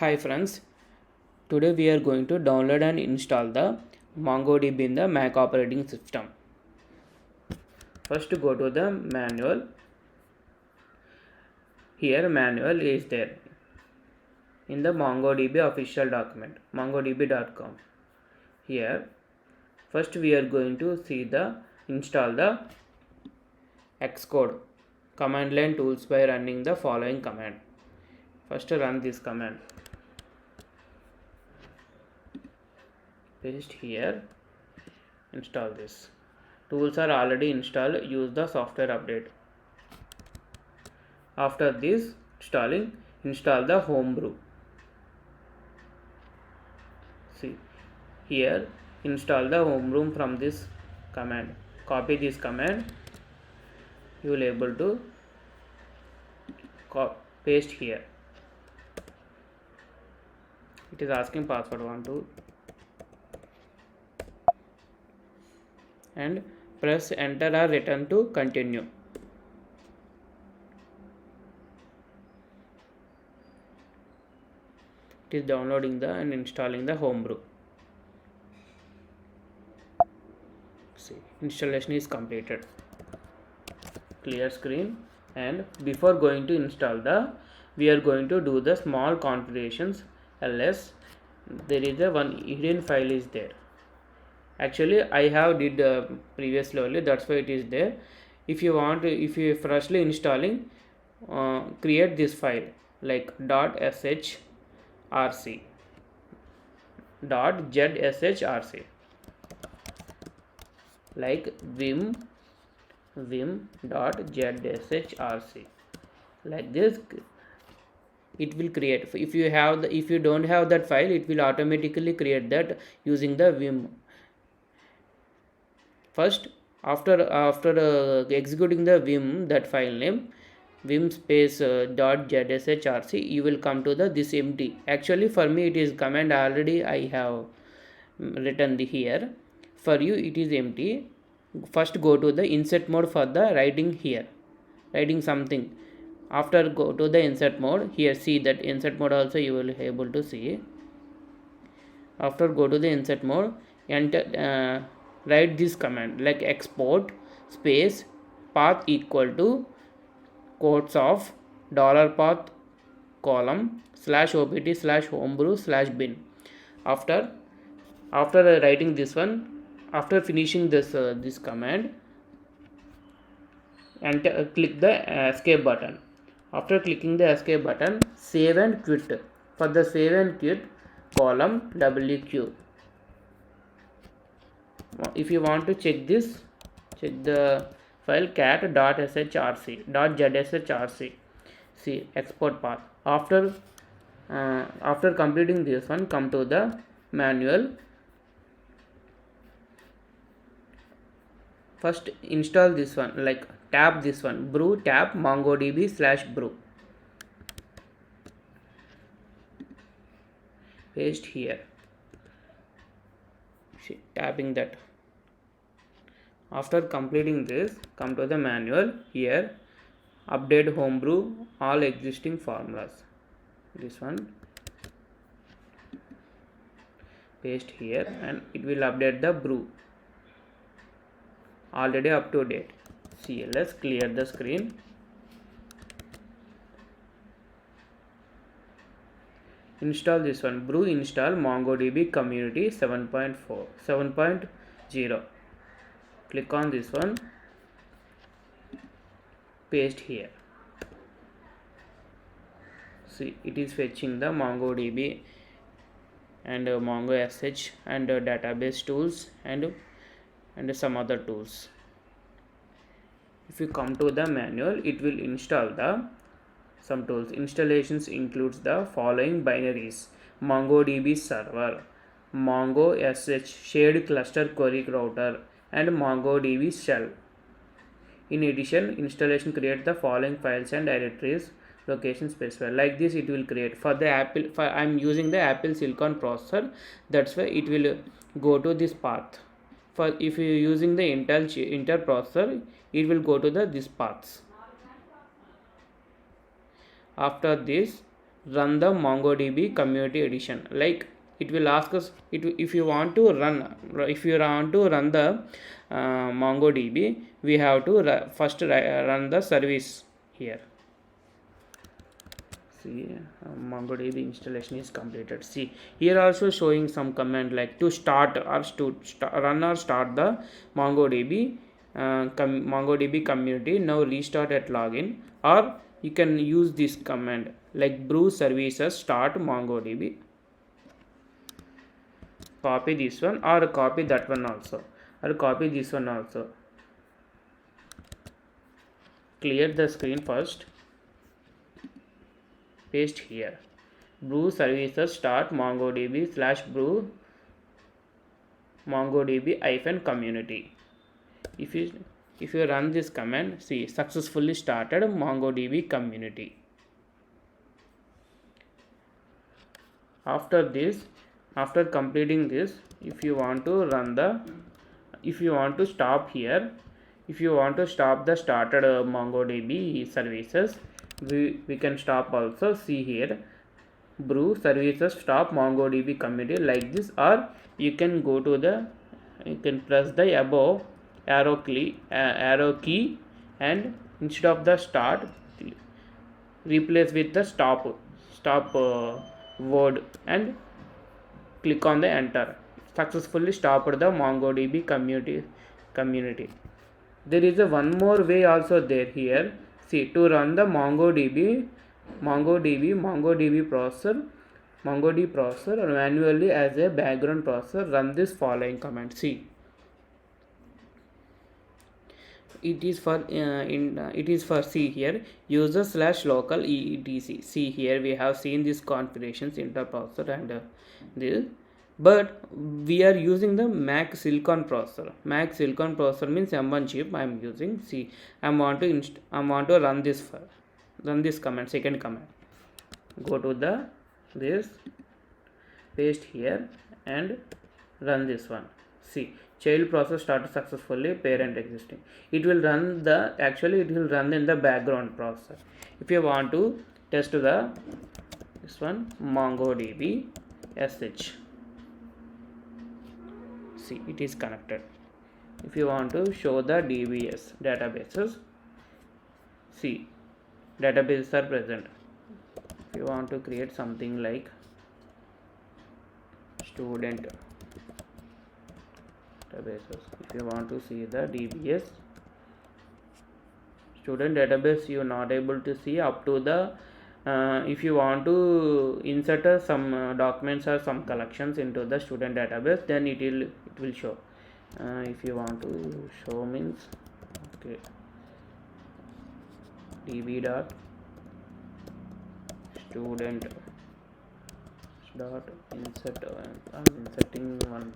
Hi friends, today we are going to download and install the MongoDB in the Mac operating system. First go to the manual. Here manual is there in the MongoDB official document mongodb.com. Here first we are going to see the install the Xcode command line tools by running the following command. First run this command. Paste here, install this. Tools are already installed, use the software update. After this installing, install the homebrew. See here, install the homebrew from this command. Copy this command, you will able to paste here. It is asking password 1 2 and press enter or return to continue. It is downloading and installing the homebrew. See, installation is completed. Clear screen. And before going to install we are going to do the small configurations. Ls there is a one hidden file is there. Actually I have did previously only, that's why it is there. If you want, if you freshly installing, create this file like .shrc .zshrc like vim.zshrc like this. It will create. If you have if you don't have that file, it will automatically create that using the vim. First after executing the vim, that file name vim space .zshrc, you will come to this empty. Actually for me it is command already I have written here. For you it is empty. First go to the insert mode for the writing here, writing something. After go to the insert mode, here see that insert mode also you will able to see. After go to the insert mode, enter write this command like export space path equal to quotes of $path column /opt/homebrew/bin. After writing this one, after finishing this command, and click the escape button. After clicking the escape button, save and quit. For the save and quit column wq. If you want to check this, check the file cat.zshrc. See export path. After completing this one, come to the manual. First install this one, like tap this one, brew tap mongodb/brew. Paste here. See, tapping that. After completing this, come to the manual. Here update homebrew all existing formulas. This one. Paste here and it will update the brew. Already up to date. CLS, clear the screen. Install this one, brew install MongoDB community 7.0. Click on this one, paste here. See, it is fetching the MongoDB and MongoSH and database tools and some other tools. If you come to the manual, it will install some tools. Installations includes the following binaries: MongoDB server, MongoSH shared cluster query router, and MongoDB shell. In addition, installation create the following files and directories location specified. Like this it will create. For the Apple, I am using the Apple Silicon processor, that's why it will go to this path. For if you are using the Intel processor, it will go to this paths. After this, run the MongoDB community edition. Like it will ask us if you want to run the MongoDB, we have to first run the service here. See, MongoDB installation is completed. See, here also showing some command like to start or run or start the MongoDB MongoDB community. Now restart at login, or you can use this command like brew services start MongoDB. Copy this one or copy that one also, or copy this one also. Clear the screen first. Paste here. Brew services start MongoDB /brew MongoDB community. If you run this command, see, successfully started MongoDB community. After completing this, if you want to stop here, if you want to stop the started MongoDB services, we can stop also. See here, brew services stop MongoDB community like this, or you can press the above arrow key and instead of the start, replace with the stop word and click on the enter. Successfully stopped the MongoDB community. There is one more way also there here. See, to run the MongoDB processor manually as a background processor, run this following command. See, it is for see here user /local etc. See here we have seen these configurations interprocessor and this, but we are using the Mac Silicon processor. Mac Silicon processor means M1 chip I am using. See, I want to run this command, second command. Go to this, paste here and run this one. See, child process started successfully, parent existing. It will run in the background processor. If you want to test this one MongoDB sh, see, it is connected. If you want to show the DBS databases, see, databases are present. If you want to create something like student databases, if you want to see the DBS student database, you are not able to see up to the if you want to insert some documents or some collections into the student database, then it will show. If you want to show means, okay, db dot student dot insert, I'm inserting one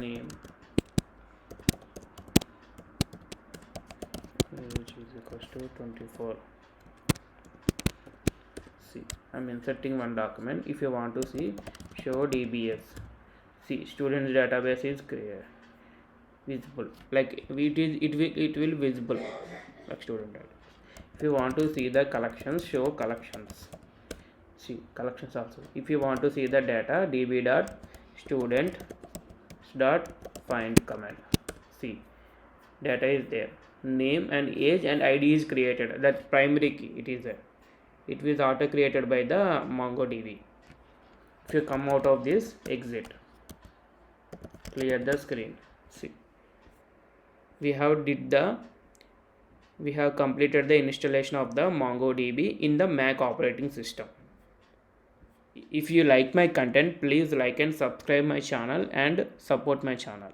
name which is equals to 24. See, I'm inserting one document. If you want to see show DBS, see, students database is visible, like it will visible like student database. If you want to see the collections, show collections. See, collections also. If you want to see the data, db dot student dot find command. See, data is there, name and age and ID is created. That primary key, it was auto created by the MongoDB. If you come out of this, exit, clear the screen. See, we have completed the installation of the MongoDB in the Mac operating system. If you like my content, please like and subscribe my channel and support my channel.